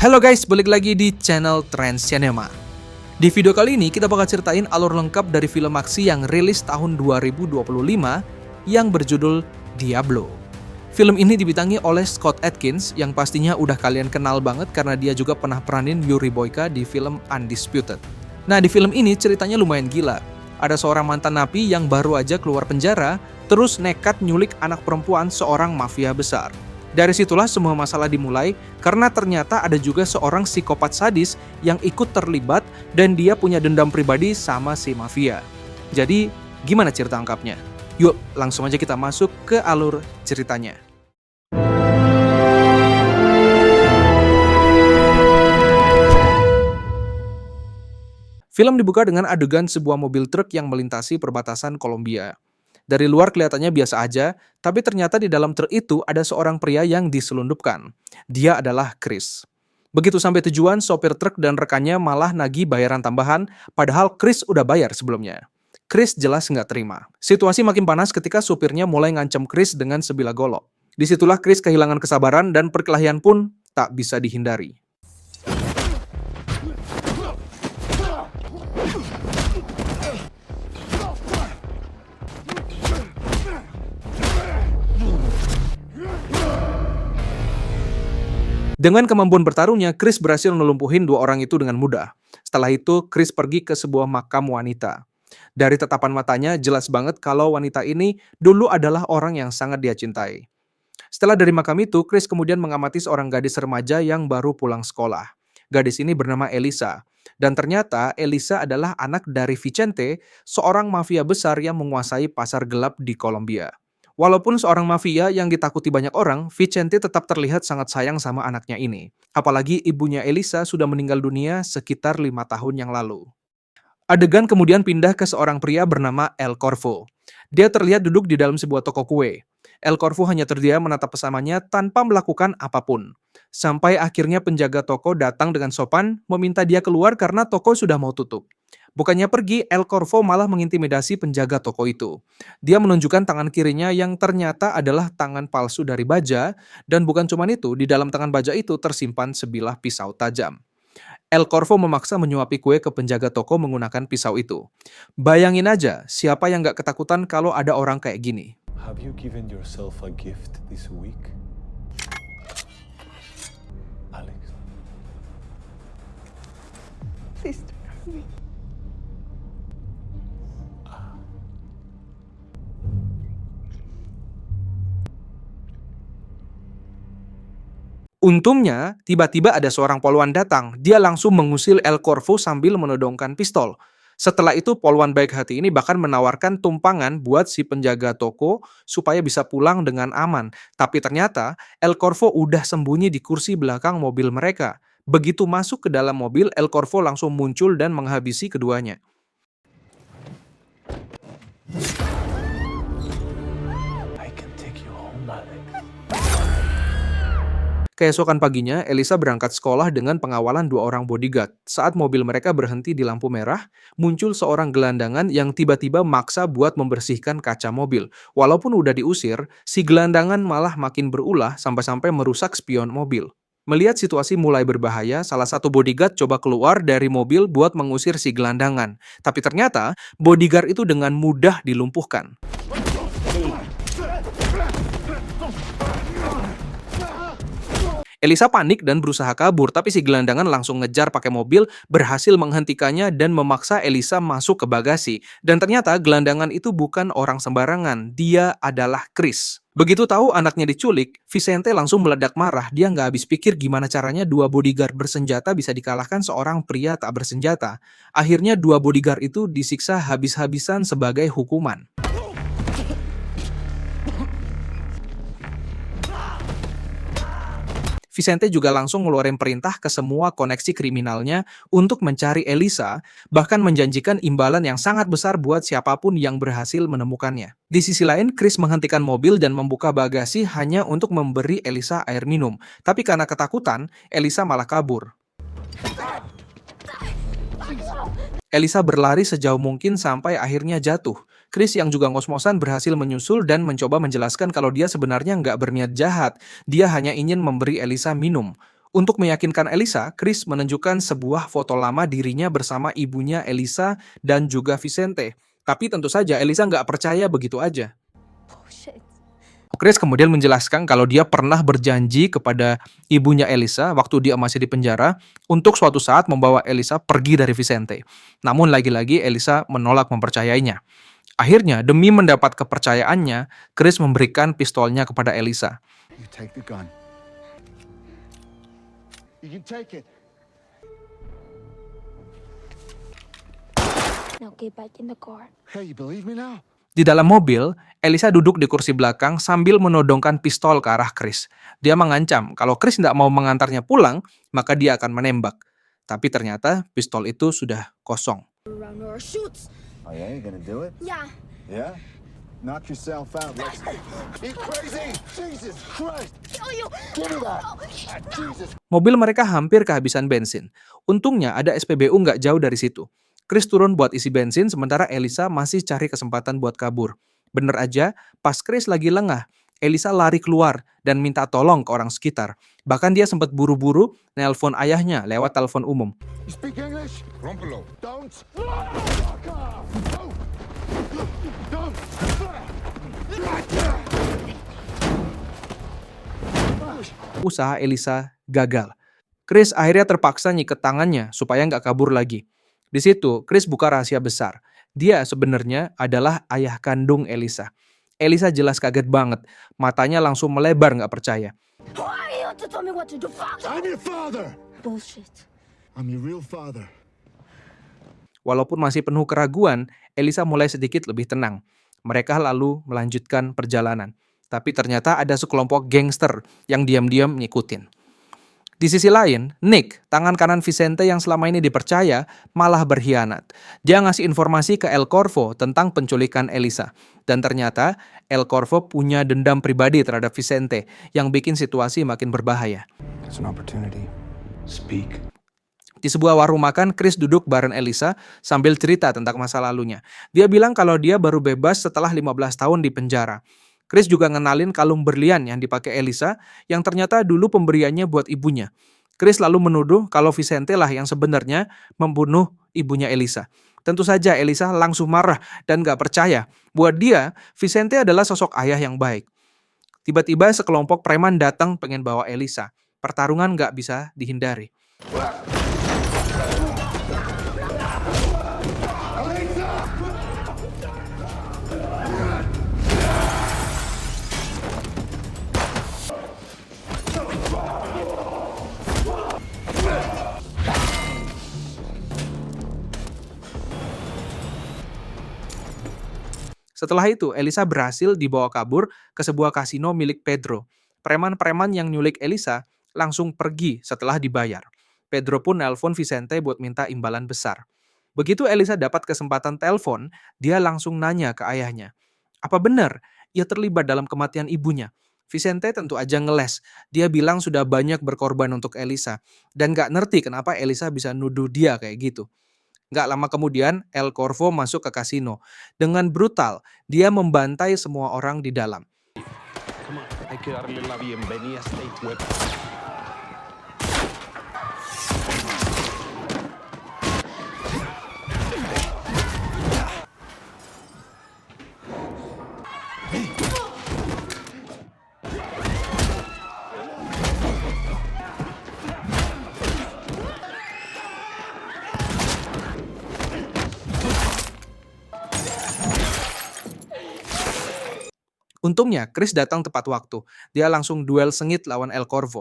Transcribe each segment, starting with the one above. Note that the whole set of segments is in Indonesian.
Halo guys, balik lagi di channel Trends Cinema. Di video kali ini kita bakal ceritain alur lengkap dari film aksi yang rilis tahun 2025 yang berjudul Diablo. Film ini dibintangi oleh Scott Adkins yang pastinya udah kalian kenal banget karena dia juga pernah peranin Yuri Boyka di film Undisputed. Nah, di film ini ceritanya lumayan gila. Ada seorang mantan napi yang baru aja keluar penjara, terus nekat nyulik anak perempuan seorang mafia besar. Dari situlah semua masalah dimulai karena ternyata ada juga seorang psikopat sadis yang ikut terlibat dan dia punya dendam pribadi sama si mafia. Jadi, gimana cerita lengkapnya? Yuk, langsung aja kita masuk ke alur ceritanya. Film dibuka dengan adegan sebuah mobil truk yang melintasi perbatasan Kolombia. Dari luar kelihatannya biasa aja, tapi ternyata di dalam truk itu ada seorang pria yang diselundupkan. Dia adalah Chris. Begitu sampai tujuan, sopir truk dan rekannya malah nagih bayaran tambahan, padahal Chris udah bayar sebelumnya. Chris jelas nggak terima. Situasi makin panas ketika supirnya mulai ngancam Chris dengan sebilah golok. Disitulah Chris kehilangan kesabaran dan perkelahian pun tak bisa dihindari. Dengan kemampuan bertarungnya, Chris berhasil nelumpuhin dua orang itu dengan mudah. Setelah itu, Chris pergi ke sebuah makam wanita. Dari tatapan matanya, jelas banget kalau wanita ini dulu adalah orang yang sangat dia cintai. Setelah dari makam itu, Chris kemudian mengamati seorang gadis remaja yang baru pulang sekolah. Gadis ini bernama Elisa. Dan ternyata Elisa adalah anak dari Vicente, seorang mafia besar yang menguasai pasar gelap di Kolombia. Walaupun seorang mafia yang ditakuti banyak orang, Vicente tetap terlihat sangat sayang sama anaknya ini. Apalagi ibunya Elisa sudah meninggal dunia sekitar 5 tahun yang lalu. Adegan kemudian pindah ke seorang pria bernama El Corvo. Dia terlihat duduk di dalam sebuah toko kue. El Corvo hanya terdiam menatap pesamannya tanpa melakukan apapun. Sampai akhirnya penjaga toko datang dengan sopan meminta dia keluar karena toko sudah mau tutup. Bukannya pergi, El Corvo malah mengintimidasi penjaga toko itu. Dia menunjukkan tangan kirinya yang ternyata adalah tangan palsu dari baja, dan bukan cuma itu, di dalam tangan baja itu tersimpan sebilah pisau tajam. El Corvo memaksa menyuapi kue ke penjaga toko menggunakan pisau itu. Bayangin aja, siapa yang gak ketakutan kalau ada orang kayak gini? Have you given yourself a gift this week? Alex. Please don't hurt me. Untungnya, tiba-tiba ada seorang poluan datang. Dia langsung mengusir El Corvo sambil menodongkan pistol. Setelah itu, poluan baik hati ini bahkan menawarkan tumpangan buat si penjaga toko supaya bisa pulang dengan aman. Tapi ternyata, El Corvo udah sembunyi di kursi belakang mobil mereka. Begitu masuk ke dalam mobil, El Corvo langsung muncul dan menghabisi keduanya. I can take you home, Alex. Keesokan paginya, Elisa berangkat sekolah dengan pengawalan 2 orang bodyguard. Saat mobil mereka berhenti di lampu merah, muncul seorang gelandangan yang tiba-tiba maksa buat membersihkan kaca mobil. Walaupun udah diusir, si gelandangan malah makin berulah sampai-sampai merusak spion mobil. Melihat situasi mulai berbahaya, salah satu bodyguard coba keluar dari mobil buat mengusir si gelandangan. Tapi ternyata, bodyguard itu dengan mudah dilumpuhkan. Elisa panik dan berusaha kabur, tapi si gelandangan langsung ngejar pakai mobil, berhasil menghentikannya dan memaksa Elisa masuk ke bagasi. Dan ternyata gelandangan itu bukan orang sembarangan, dia adalah Chris. Begitu tahu anaknya diculik, Vicente langsung meledak marah. Dia nggak habis pikir gimana caranya 2 bodyguard bersenjata bisa dikalahkan seorang pria tak bersenjata. Akhirnya 2 bodyguard itu disiksa habis-habisan sebagai hukuman. Vicente juga langsung ngeluarin perintah ke semua koneksi kriminalnya untuk mencari Elisa, bahkan menjanjikan imbalan yang sangat besar buat siapapun yang berhasil menemukannya. Di sisi lain, Chris menghentikan mobil dan membuka bagasi hanya untuk memberi Elisa air minum. Tapi karena ketakutan, Elisa malah kabur. Elisa berlari sejauh mungkin sampai akhirnya jatuh. Chris yang juga ngos-ngosan berhasil menyusul dan mencoba menjelaskan kalau dia sebenarnya nggak berniat jahat. Dia hanya ingin memberi Elisa minum. Untuk meyakinkan Elisa, Chris menunjukkan sebuah foto lama dirinya bersama ibunya Elisa dan juga Vicente. Tapi tentu saja Elisa nggak percaya begitu aja. Bullshit. Chris kemudian menjelaskan kalau dia pernah berjanji kepada ibunya Elisa waktu dia masih di penjara untuk suatu saat membawa Elisa pergi dari Vicente. Namun lagi-lagi Elisa menolak mempercayainya. Akhirnya, demi mendapat kepercayaannya, Chris memberikan pistolnya kepada Elisa. You take the gun. You can take it. Now get back in the car. Hey, you believe me now? Di dalam mobil, Elisa duduk di kursi belakang sambil menodongkan pistol ke arah Chris. Dia mengancam kalau Chris tidak mau mengantarnya pulang, maka dia akan menembak. Tapi ternyata pistol itu sudah kosong. Around or shoots. Oh yeah, you gonna do it? Yeah. Yeah? Knock yourself out. Let's... You crazy! Jesus Christ! Kill you. Give me that! Jesus! Mobil mereka hampir kehabisan bensin. Untungnya ada SPBU nggak jauh dari situ. Chris turun buat isi bensin, sementara Elisa masih cari kesempatan buat kabur. Bener aja, pas Chris lagi lengah, Elisa lari keluar dan minta tolong ke orang sekitar. Bahkan dia sempat buru-buru nelpon ayahnya lewat telepon umum. You speak English? Rómpelo. Don't! Don't! Usaha Elisa gagal. Chris akhirnya terpaksa nyiket tangannya supaya nggak kabur lagi. Di situ, Chris buka rahasia besar. Dia sebenarnya adalah ayah kandung Elisa. Elisa jelas kaget banget. Matanya langsung melebar nggak percaya. Who are you to tell me what to do? Fuck. I'm your father! Bullshit. I'm your real father. Walaupun masih penuh keraguan, Elisa mulai sedikit lebih tenang. Mereka lalu melanjutkan perjalanan. Tapi ternyata ada sekelompok gangster yang diam-diam ngikutin. Di sisi lain, Nick, tangan kanan Vicente yang selama ini dipercaya, malah berkhianat. Dia ngasih informasi ke El Corvo tentang penculikan Elisa. Dan ternyata, El Corvo punya dendam pribadi terhadap Vicente yang bikin situasi makin berbahaya. It's an opportunity. Speak. Di sebuah warung makan, Chris duduk bareng Elisa sambil cerita tentang masa lalunya. Dia bilang kalau dia baru bebas setelah 15 tahun di penjara. Chris juga ngenalin kalung berlian yang dipakai Elisa yang ternyata dulu pemberiannya buat ibunya. Chris lalu menuduh kalau Vicente lah yang sebenarnya membunuh ibunya Elisa. Tentu saja Elisa langsung marah dan gak percaya. Buat dia, Vicente adalah sosok ayah yang baik. Tiba-tiba sekelompok preman datang pengen bawa Elisa. Pertarungan gak bisa dihindari. Setelah itu, Elisa berhasil dibawa kabur ke sebuah kasino milik Pedro. Preman-preman yang nyulik Elisa langsung pergi setelah dibayar. Pedro pun nelpon Vicente buat minta imbalan besar. Begitu Elisa dapat kesempatan telepon, dia langsung nanya ke ayahnya. Apa benar ia terlibat dalam kematian ibunya? Vicente tentu aja ngeles. Dia bilang sudah banyak berkorban untuk Elisa. Dan gak ngerti kenapa Elisa bisa nuduh dia kayak gitu. Gak lama kemudian, El Corvo masuk ke kasino. Dengan brutal, dia membantai semua orang di dalam. Hay que darle la bienvenida a State Web. Untungnya, Chris datang tepat waktu. Dia langsung duel sengit lawan El Corvo.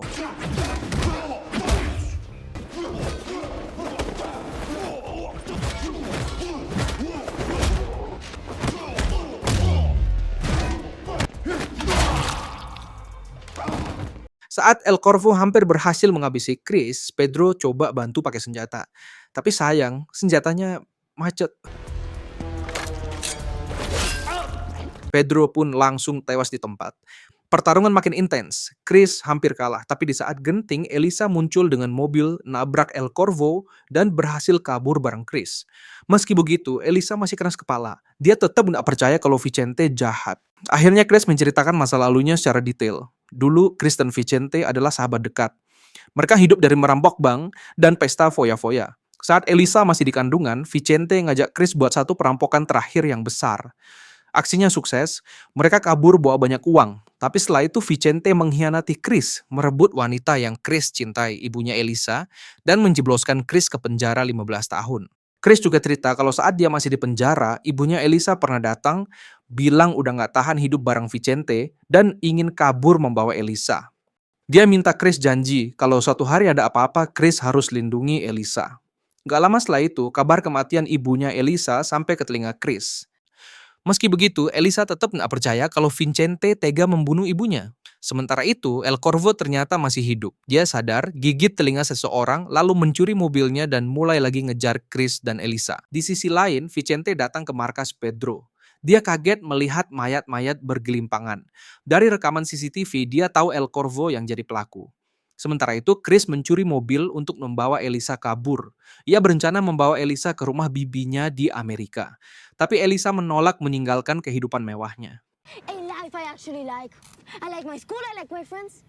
Saat El Corvo hampir berhasil menghabisi Chris, Pedro coba bantu pakai senjata. Tapi sayang, senjatanya macet. Pedro pun langsung tewas di tempat. Pertarungan makin intens. Chris hampir kalah, tapi di saat genting, Elisa muncul dengan mobil, nabrak El Corvo, dan berhasil kabur bareng Chris. Meski begitu, Elisa masih keras kepala. Dia tetap nggak percaya kalau Vicente jahat. Akhirnya Chris menceritakan masa lalunya secara detail. Dulu, Chris dan Vicente adalah sahabat dekat. Mereka hidup dari merampok bank dan pesta foya-foya. Saat Elisa masih di kandungan, Vicente ngajak Chris buat satu perampokan terakhir yang besar. Aksinya sukses, mereka kabur bawa banyak uang. Tapi setelah itu Vicente mengkhianati Chris, merebut wanita yang Chris cintai, ibunya Elisa, dan menjebloskan Chris ke penjara 15 tahun. Chris juga cerita kalau saat dia masih di penjara, ibunya Elisa pernah datang, bilang udah gak tahan hidup bareng Vicente, dan ingin kabur membawa Elisa. Dia minta Chris janji kalau suatu hari ada apa-apa, Chris harus lindungi Elisa. Gak lama setelah itu, kabar kematian ibunya Elisa sampai ke telinga Chris. Meski begitu, Elisa tetap gak percaya kalau Vicente tega membunuh ibunya. Sementara itu, El Corvo ternyata masih hidup. Dia sadar, gigit telinga seseorang, lalu mencuri mobilnya dan mulai lagi ngejar Chris dan Elisa. Di sisi lain, Vicente datang ke markas Pedro. Dia kaget melihat mayat-mayat bergelimpangan. Dari rekaman CCTV, dia tahu El Corvo yang jadi pelaku. Sementara itu, Chris mencuri mobil untuk membawa Elisa kabur. Ia berencana membawa Elisa ke rumah bibinya di Amerika. Tapi Elisa menolak meninggalkan kehidupan mewahnya. A life I actually like. I like my school, I like my friends.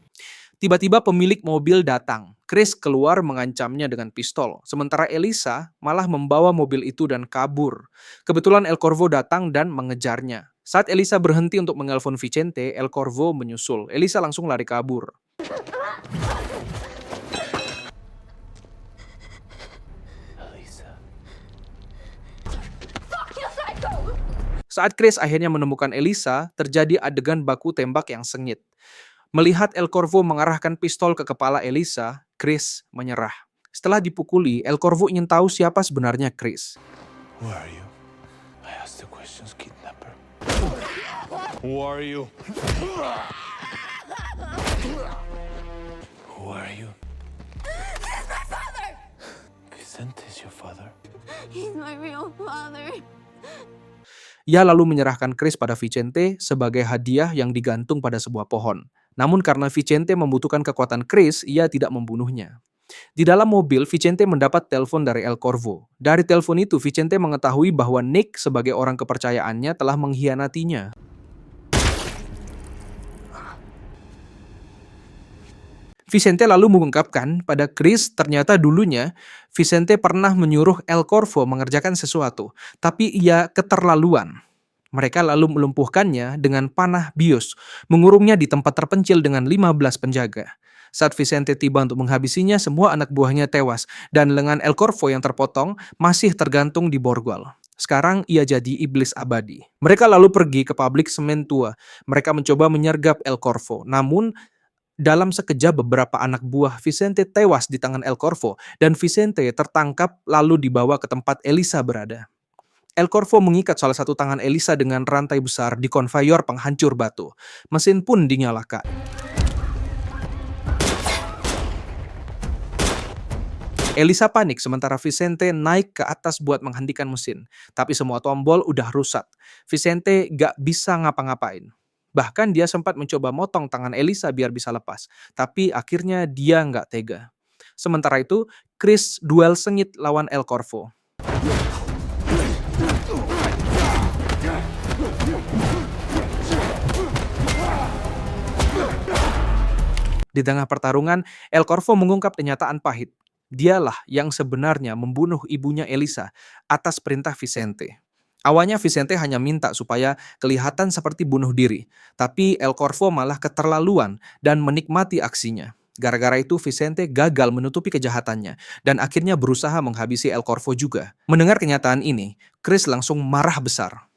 Tiba-tiba pemilik mobil datang. Chris keluar mengancamnya dengan pistol. Sementara Elisa malah membawa mobil itu dan kabur. Kebetulan El Corvo datang dan mengejarnya. Saat Elisa berhenti untuk menelpon Vicente, El Corvo menyusul. Elisa langsung lari kabur. Saat Chris akhirnya menemukan Elisa, terjadi adegan baku tembak yang sengit. Melihat El Corvo mengarahkan pistol ke kepala Elisa, Chris menyerah. Setelah dipukuli, El Corvo ingin tahu siapa sebenarnya Chris. Who are you? I asked the questions, kidnapper. Who are you? Who are you? He's my father! Vicente is your father. He's my real father. Ia lalu menyerahkan Chris pada Vicente sebagai hadiah yang digantung pada sebuah pohon. Namun karena Vicente membutuhkan kekuatan Chris, ia tidak membunuhnya. Di dalam mobil, Vicente mendapat telepon dari El Corvo. Dari telepon itu, Vicente mengetahui bahwa Nick sebagai orang kepercayaannya telah mengkhianatinya. Vicente lalu mengungkapkan pada Chris ternyata dulunya Vicente pernah menyuruh El Corvo mengerjakan sesuatu, tapi ia keterlaluan. Mereka lalu melumpuhkannya dengan panah bius, mengurungnya di tempat terpencil dengan 15 penjaga. Saat Vicente tiba untuk menghabisinya, semua anak buahnya tewas, dan lengan El Corvo yang terpotong masih tergantung di borgol. Sekarang ia jadi iblis abadi. Mereka lalu pergi ke pabrik semen tua. Mereka mencoba menyergap El Corvo, namun dalam sekejap beberapa anak buah Vicente tewas di tangan El Corvo dan Vicente tertangkap lalu dibawa ke tempat Elisa berada. El Corvo mengikat salah satu tangan Elisa dengan rantai besar di konveyor penghancur batu. Mesin pun dinyalakan. Elisa panik sementara Vicente naik ke atas buat menghentikan mesin. Tapi semua tombol udah rusak. Vicente gak bisa ngapa-ngapain. Bahkan dia sempat mencoba motong tangan Elisa biar bisa lepas. Tapi akhirnya dia nggak tega. Sementara itu, Chris duel sengit lawan El Corvo. Di tengah pertarungan, El Corvo mengungkap kenyataan pahit. Dialah yang sebenarnya membunuh ibunya Elisa atas perintah Vicente. Awalnya Vicente hanya minta supaya kelihatan seperti bunuh diri, tapi El Corvo malah keterlaluan dan menikmati aksinya. Gara-gara itu Vicente gagal menutupi kejahatannya dan akhirnya berusaha menghabisi El Corvo juga. Mendengar kenyataan ini, Chris langsung marah besar.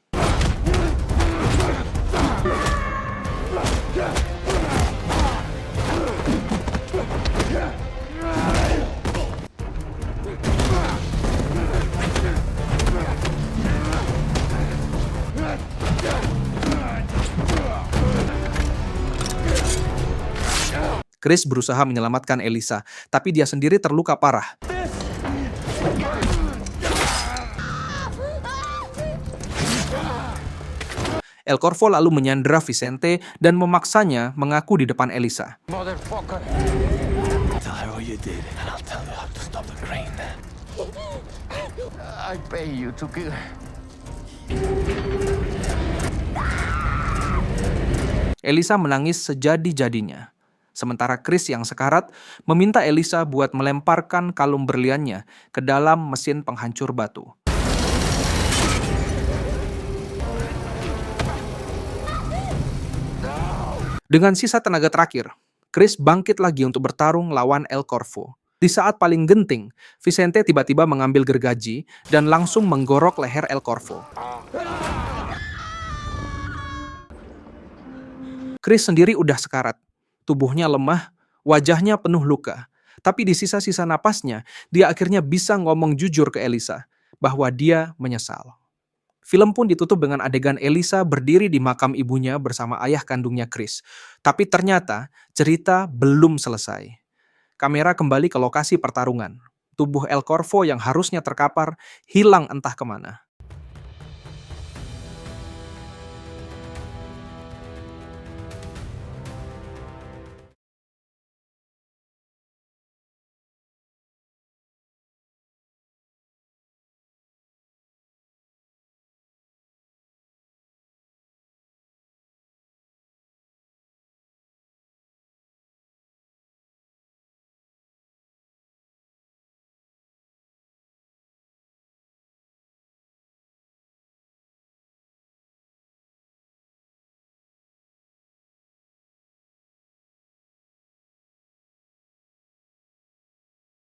Chris berusaha menyelamatkan Elisa, tapi dia sendiri terluka parah. El Corvo lalu menyandera Vicente dan memaksanya mengaku di depan Elisa. Motherfucker. Tell her what you did, and I'll tell you how to stop the crane. I pay you to kill. Elisa menangis sejadi-jadinya. Sementara Chris yang sekarat meminta Elisa buat melemparkan kalung berliannya ke dalam mesin penghancur batu. Dengan sisa tenaga terakhir, Chris bangkit lagi untuk bertarung lawan El Corvo. Di saat paling genting, Vicente tiba-tiba mengambil gergaji dan langsung menggorok leher El Corvo. Chris sendiri udah sekarat. Tubuhnya lemah, wajahnya penuh luka. Tapi di sisa-sisa napasnya, dia akhirnya bisa ngomong jujur ke Elisa bahwa dia menyesal. Film pun ditutup dengan adegan Elisa berdiri di makam ibunya bersama ayah kandungnya Chris. Tapi ternyata cerita belum selesai. Kamera kembali ke lokasi pertarungan. Tubuh El Corvo yang harusnya terkapar hilang entah kemana.